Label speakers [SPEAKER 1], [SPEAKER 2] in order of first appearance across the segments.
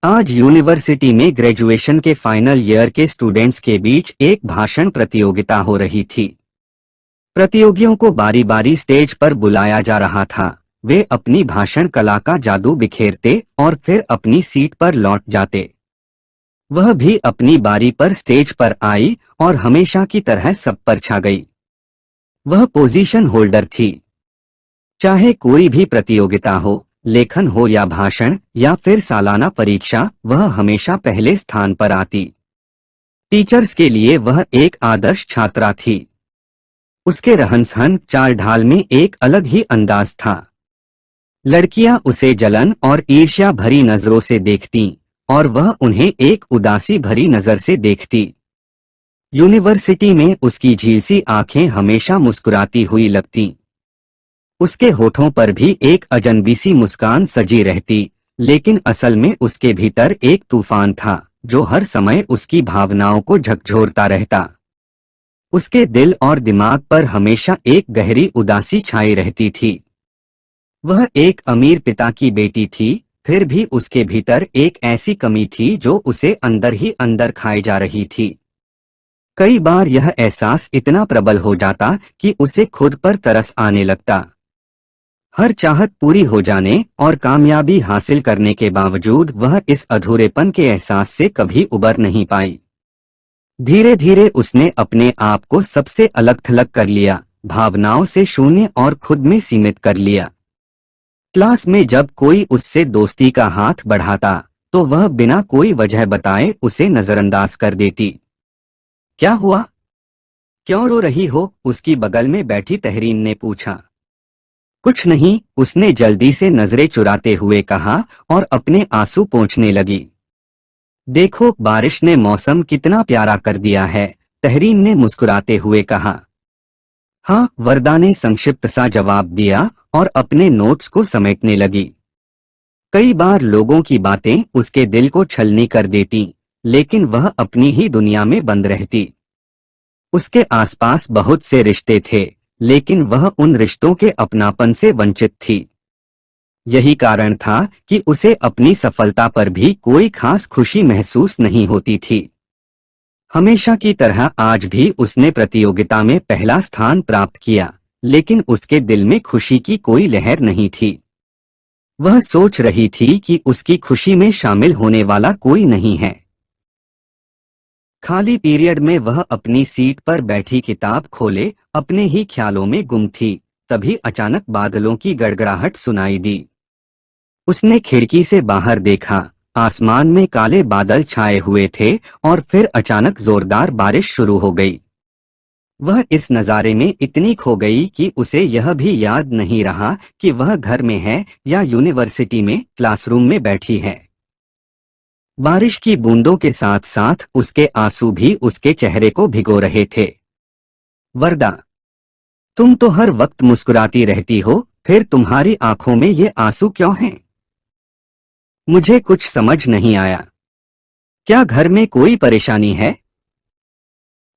[SPEAKER 1] आज यूनिवर्सिटी में ग्रेजुएशन के फाइनल ईयर के स्टूडेंट्स के बीच एक भाषण प्रतियोगिता हो रही थी। प्रतियोगियों को बारी बारी स्टेज पर बुलाया जा रहा था। वे अपनी भाषण कला का जादू बिखेरते और फिर अपनी सीट पर लौट जाते। वह भी अपनी बारी पर स्टेज पर आई और हमेशा की तरह सब पर छा गई। वह पोजीशन होल्डर थी। चाहे कोई भी प्रतियोगिता हो, लेखन हो या भाषण या फिर सालाना परीक्षा, वह हमेशा पहले स्थान पर आती। टीचर्स के लिए वह एक आदर्श छात्रा थी। उसके रहन-सहन, चाल ढाल में एक अलग ही अंदाज था। लड़कियां उसे जलन और ईर्ष्या भरी नजरों से देखतीं और वह उन्हें एक उदासी भरी नजर से देखती। यूनिवर्सिटी में उसकी झीलसी आंखें हमेशा मुस्कुराती हुई लगतीं। उसके होठों पर भी एक अजनबी सी मुस्कान सजी रहती, लेकिन असल में उसके भीतर एक तूफान था जो हर समय उसकी भावनाओं को झकझोरता रहता। उसके दिल और दिमाग पर हमेशा एक गहरी उदासी छाई रहती थी। वह एक अमीर पिता की बेटी थी, फिर भी उसके भीतर एक ऐसी कमी थी जो उसे अंदर ही अंदर खाए जा रही थी। कई बार यह एहसास इतना प्रबल हो जाता कि उसे खुद पर तरस आने लगता। हर चाहत पूरी हो जाने और कामयाबी हासिल करने के बावजूद वह इस अधूरेपन के एहसास से कभी उबर नहीं पाई। धीरे धीरे उसने अपने आप को सबसे अलग थलग कर लिया, भावनाओं से शून्य और खुद में सीमित कर लिया। क्लास में जब कोई उससे दोस्ती का हाथ बढ़ाता तो वह बिना कोई वजह बताए उसे नजरअंदाज कर देती। क्या हुआ? क्यों रो रही हो? उसकी बगल में बैठी तहरीन ने पूछा। कुछ नहीं, उसने जल्दी से नजरें चुराते हुए कहा और अपने आंसू पोंछने लगी। देखो, बारिश ने मौसम कितना प्यारा कर दिया है, तहरीन ने मुस्कुराते हुए कहा। हाँ, वरदा ने संक्षिप्त सा जवाब दिया और अपने नोट्स को समेटने लगी। कई बार लोगों की बातें उसके दिल को छलनी कर देती, लेकिन वह अपनी ही दुनिया में बंद रहती। उसके आसपास बहुत से रिश्ते थे, लेकिन वह उन रिश्तों के अपनापन से वंचित थी। यही कारण था कि उसे अपनी सफलता पर भी कोई खास खुशी महसूस नहीं होती थी। हमेशा की तरह आज भी उसने प्रतियोगिता में पहला स्थान प्राप्त किया, लेकिन उसके दिल में खुशी की कोई लहर नहीं थी। वह सोच रही थी कि उसकी खुशी में शामिल होने वाला कोई नहीं है। खाली पीरियड में वह अपनी सीट पर बैठी किताब खोले अपने ही ख्यालों में गुम थी। तभी अचानक बादलों की गड़गड़ाहट सुनाई दी। उसने खिड़की से बाहर देखा। आसमान में काले बादल छाए हुए थे और फिर अचानक जोरदार बारिश शुरू हो गई। वह इस नज़ारे में इतनी खो गई कि उसे यह भी याद नहीं रहा कि वह घर में है या यूनिवर्सिटी में क्लासरूम में बैठी है। बारिश की बूंदों के साथ साथ उसके आंसू भी उसके चेहरे को भिगो रहे थे। वरदा, तुम तो हर वक्त मुस्कुराती रहती हो, फिर तुम्हारी आंखों में ये आंसू क्यों हैं? मुझे कुछ समझ नहीं आया। क्या घर में कोई परेशानी है?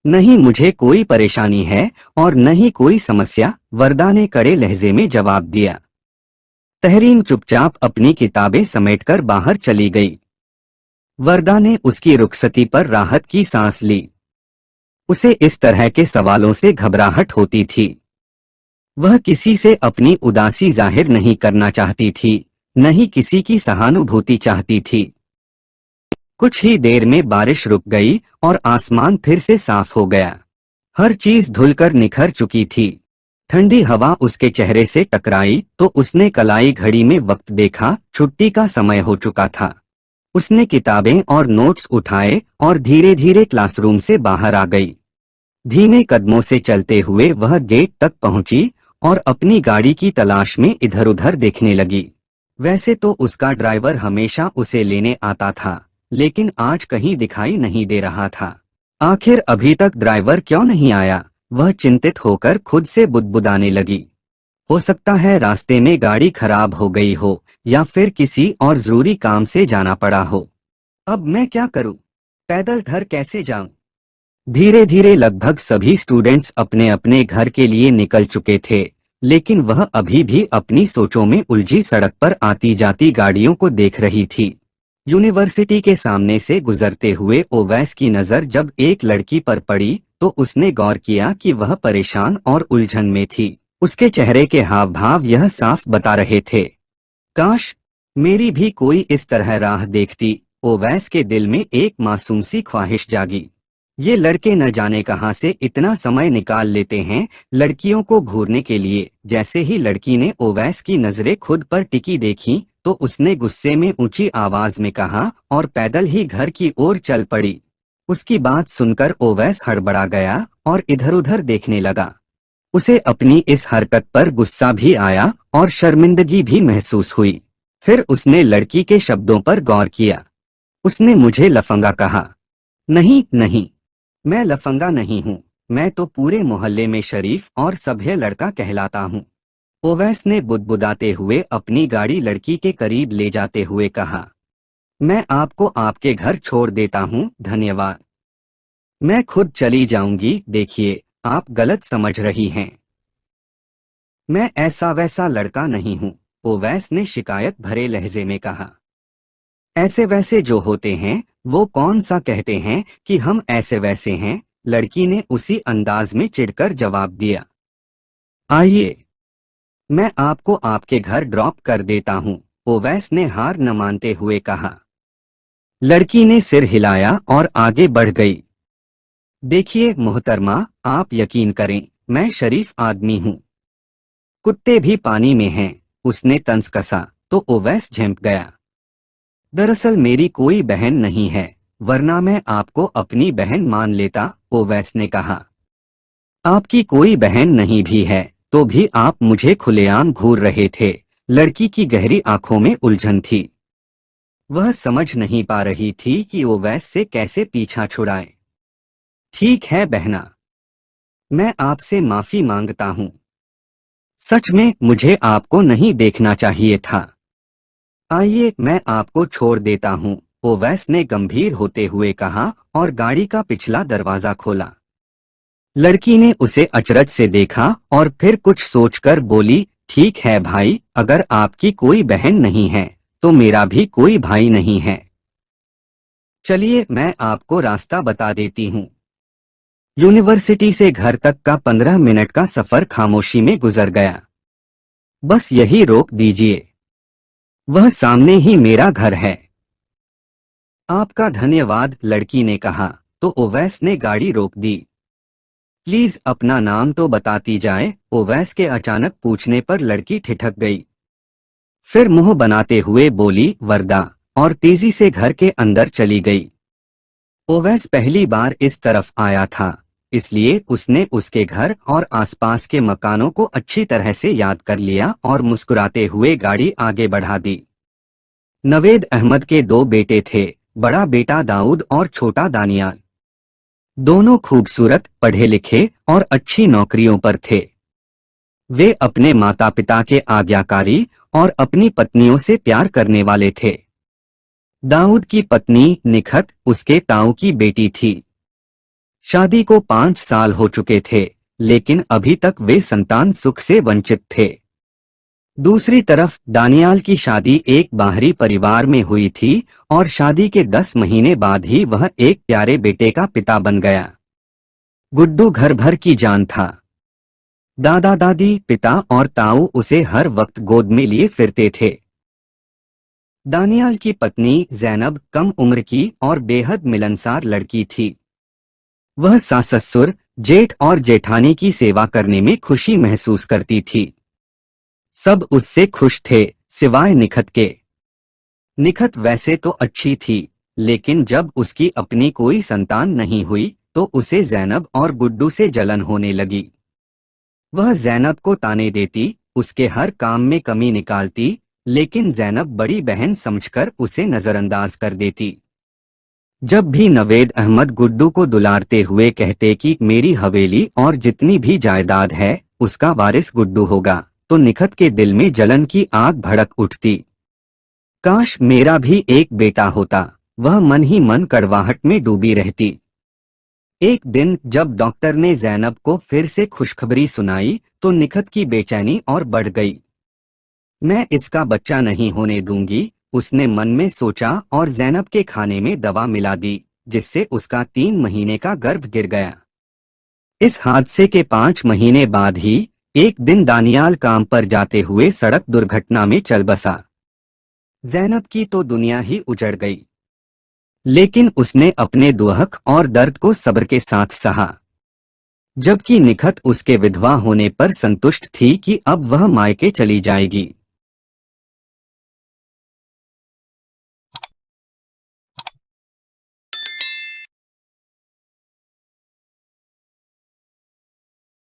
[SPEAKER 1] नहीं, मुझे कोई परेशानी है और न ही कोई समस्या, वरदा ने कड़े लहजे में जवाब दिया। तहरीन चुपचाप अपनी किताबें समेटकर बाहर चली गई। वरदा ने उसकी रुखसती पर राहत की सांस ली। उसे इस तरह के सवालों से घबराहट होती थी। वह किसी से अपनी उदासी जाहिर नहीं करना चाहती थी, न ही किसी की सहानुभूति चाहती थी। कुछ ही देर में बारिश रुक गई और आसमान फिर से साफ हो गया। हर चीज धुलकर निखर चुकी थी। ठंडी हवा उसके चेहरे से टकराई तो उसने कलाई घड़ी में वक्त देखा। छुट्टी का समय हो चुका था। उसने किताबें और नोट्स उठाए और धीरे धीरे क्लासरूम से बाहर आ गई। धीमे कदमों से चलते हुए वह गेट तक पहुंची और अपनी गाड़ी की तलाश में इधर उधर देखने लगी। वैसे तो उसका ड्राइवर हमेशा उसे लेने आता था, लेकिन आज कहीं दिखाई नहीं दे रहा था। आखिर अभी तक ड्राइवर क्यों नहीं आया? वह चिंतित होकर खुद से बुदबुदाने लगी। हो सकता है रास्ते में गाड़ी खराब हो गई हो या फिर किसी और जरूरी काम से जाना पड़ा हो। अब मैं क्या करूं? पैदल घर कैसे जाऊं? धीरे धीरे लगभग सभी स्टूडेंट्स अपने अपने घर के लिए निकल चुके थे, लेकिन वह अभी भी अपनी सोचों में उलझी सड़क पर आती जाती गाड़ियों को देख रही थी। यूनिवर्सिटी के सामने से गुजरते हुए ओवैस की नजर जब एक लड़की पर पड़ी तो उसने गौर किया कि वह परेशान और उलझन में थी। उसके चेहरे के हाव भाव यह साफ बता रहे थे। काश मेरी भी कोई इस तरह राह देखती। ओवैस के दिल में एक मासूम सी ख्वाहिश जागी। ये लड़के न जाने कहां से इतना समय निकाल लेते हैं लड़कियों को घूरने के लिए। जैसे ही लड़की ने ओवैस की नजरें खुद पर टिकी देखी तो उसने गुस्से में ऊंची आवाज में कहा और पैदल ही घर की ओर चल पड़ी। उसकी बात सुनकर ओवैस हड़बड़ा गया और इधर-उधर देखने लगा। उसे अपनी इस हरकत पर गुस्सा भी आया और शर्मिंदगी भी महसूस हुई। फिर उसने लड़की के शब्दों पर गौर किया। उसने मुझे लफंगा कहा। नहीं नहीं, मैं लफंगा नहीं हूँ। मैं तो पूरे मोहल्ले में शरीफ और सभ्य लड़का कहलाता हूँ। ओवैस ने बुदबुदाते हुए अपनी गाड़ी लड़की के करीब ले जाते हुए कहा। मैं आपको आपके घर छोड़ देता हूँ, धन्यवाद। मैं खुद चली जाऊंगी। देखिए, आप गलत समझ रही हैं। मैं ऐसा वैसा लड़का नहीं हूँ, ओवैस ने शिकायत भरे लहजे में कहा। ऐसे वैसे जो होते हैं वो कौन सा कहते हैं कि हम ऐसे वैसे हैं, लड़की ने उसी अंदाज में चिढ़कर जवाब दिया। आइए, मैं आपको आपके घर ड्रॉप कर देता हूँ, ओवैस ने हार न मानते हुए कहा। लड़की ने सिर हिलाया और आगे बढ़ गई। देखिए मोहतरमा, आप यकीन करें, मैं शरीफ आदमी हूँ। कुत्ते भी पानी में हैं। उसने तंज कसा तो ओवैस झेंप गया। दरअसल मेरी कोई बहन नहीं है, वरना मैं आपको अपनी बहन मान लेता, ओवैस ने कहा। आपकी कोई बहन नहीं भी है तो भी आप मुझे खुलेआम घूर रहे थे। लड़की की गहरी आंखों में उलझन थी। वह समझ नहीं पा रही थी कि ओवैस से कैसे पीछा छुड़ाए। ठीक है बहना, मैं आपसे माफी मांगता हूँ। सच में मुझे आपको नहीं देखना चाहिए था। आइए, मैं आपको छोड़ देता हूँ, ओवैस ने गंभीर होते हुए कहा और गाड़ी का पिछला दरवाजा खोला। लड़की ने उसे अचरज से देखा और फिर कुछ सोचकर बोली, ठीक है भाई, अगर आपकी कोई बहन नहीं है तो मेरा भी कोई भाई नहीं है। चलिए मैं आपको रास्ता बता देती हूँ। यूनिवर्सिटी से घर तक का 15 मिनट का सफर खामोशी में गुजर गया। बस यही रोक दीजिए, वह सामने ही मेरा घर है। आपका धन्यवाद, लड़की ने कहा तो ओवैस ने गाड़ी रोक दी। प्लीज अपना नाम तो बताती जाए, ओवैस के अचानक पूछने पर लड़की ठिठक गई। फिर मुंह बनाते हुए बोली, वरदा, और तेजी से घर के अंदर चली गई। ओवैस पहली बार इस तरफ आया था, इसलिए उसने उसके घर और आसपास के मकानों को अच्छी तरह से याद कर लिया और मुस्कुराते हुए गाड़ी आगे बढ़ा दी। नवेद अहमद के 2 बेटे थे, बड़ा बेटा दाऊद और छोटा दानियाल। दोनों खूबसूरत, पढ़े लिखे और अच्छी नौकरियों पर थे। वे अपने माता पिता के आज्ञाकारी और अपनी पत्नियों से प्यार करने वाले थे। दाऊद की पत्नी निखत उसके ताऊ की बेटी थी। शादी को 5 साल हो चुके थे, लेकिन अभी तक वे संतान सुख से वंचित थे। दूसरी तरफ दानियाल की शादी एक बाहरी परिवार में हुई थी और शादी के 10 महीने बाद ही वह एक प्यारे बेटे का पिता बन गया। गुड्डू घर भर की जान था। दादा दादी, पिता और ताऊ उसे हर वक्त गोद में लिए फिरते थे। दानियाल की पत्नी जैनब कम उम्र की और बेहद मिलनसार लड़की थी। वह सास ससुर, जेठ और जेठानी की सेवा करने में खुशी महसूस करती थी। सब उससे खुश थे, सिवाय निखत के। निखत वैसे तो अच्छी थी, लेकिन जब उसकी अपनी कोई संतान नहीं हुई तो उसे जैनब और गुड्डू से जलन होने लगी। वह जैनब को ताने देती, उसके हर काम में कमी निकालती, लेकिन जैनब बड़ी बहन समझकर उसे नजरअंदाज कर देती। जब भी नवेद अहमद गुड्डू को दुलारते हुए कहते कि मेरी हवेली और जितनी भी जायदाद है उसका वारिस गुड्डू होगा, तो निखत के दिल में जलन की आग भड़क उठती। काश मेरा भी एक बेटा होता, वह मन ही मन कड़वाहट में डूबी रहती। एक दिन जब डॉक्टर ने जैनब को फिर से खुशखबरी सुनाई तो निखत की बेचैनी और बढ़ गई। मैं इसका बच्चा नहीं होने दूंगी, उसने मन में सोचा और ज़ैनब के खाने में दवा मिला दी, जिससे उसका 3 महीने का गर्भ गिर गया। इस हादसे के 5 महीने बाद ही एक दिन दानियाल काम पर जाते हुए सड़क दुर्घटना में चल बसा। ज़ैनब की तो दुनिया ही उजड़ गई, लेकिन उसने अपने दुख और दर्द को सब्र के साथ सहा। जबकि निखत उसके विधवा होने पर संतुष्ट थी कि अब वह मायके चली जाएगी।